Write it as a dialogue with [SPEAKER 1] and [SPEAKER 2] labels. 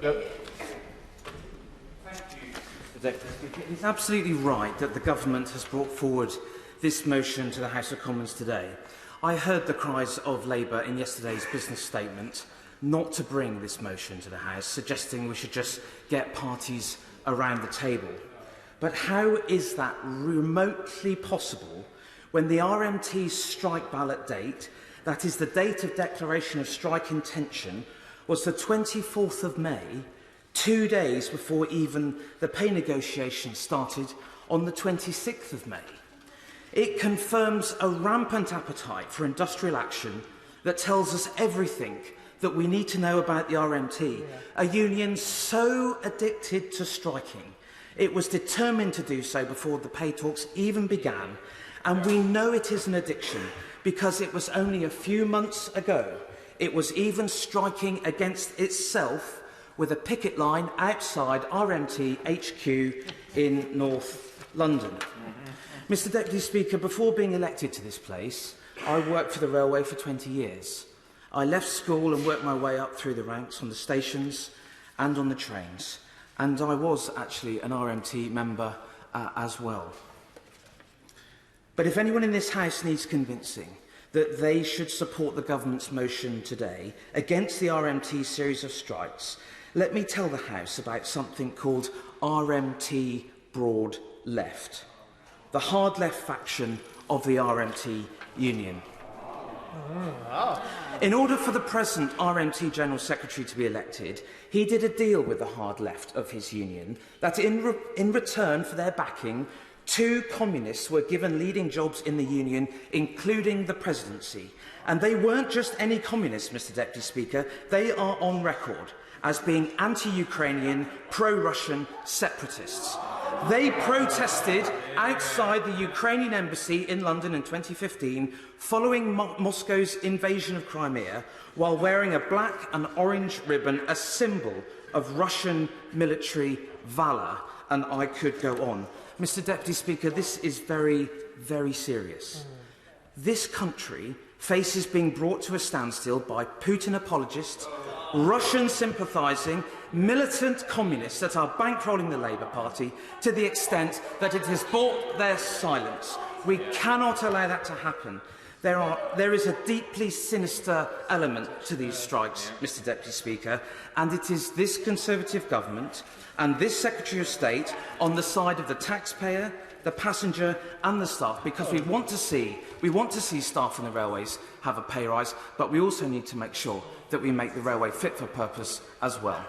[SPEAKER 1] It's absolutely right that the government has brought forward this motion to the House of Commons today. I heard the cries of Labour in yesterday's business statement not to bring this motion to the House, suggesting we should just get parties around the table. But how is that remotely possible when the RMT strike ballot date, that is the date of declaration of strike intention, was the 24th of May, 2 days before even the pay negotiations started on the 26th of May? It confirms a rampant appetite for industrial action that tells us everything that we need to know about the RMT, a union so addicted to striking. It was determined to do so before the pay talks even began, and we know it is an addiction because it was only a few months ago it was even striking against itself with a picket line outside RMT HQ in North London. Mr. Deputy Speaker, before being elected to this place, I worked for the railway for 20 years. I left school and worked my way up through the ranks on the stations and on the trains. And I was actually an RMT member as well. But if anyone in this House needs convincing that they should support the government's motion today against the RMT series of strikes, let me tell the House about something called RMT Broad Left, the hard left faction of the RMT union. In order for the present RMT General Secretary to be elected, he did a deal with the hard left of his union that in return for their backing, 2 communists were given leading jobs in the union, including the presidency. And they weren't just any communists, Mr. Deputy Speaker. They are on record as being anti-Ukrainian, pro-Russian separatists. They protested outside the Ukrainian embassy in London in 2015 following Moscow's invasion of Crimea while wearing a black and orange ribbon, a symbol of Russian military valour, and I could go on. Mr. Deputy Speaker, this is very, very serious. This country faces being brought to a standstill by Putin apologists, Russian sympathising, militant communists that are bankrolling the Labour Party to the extent that it has bought their silence. We cannot allow that to happen. There is a deeply sinister element to these strikes, Mr. Deputy Speaker, and it is this Conservative government and this Secretary of State on the side of the taxpayer, the passenger and the staff, because we want to see staff in the railways have a pay rise, but we also need to make sure that we make the railway fit for purpose as well.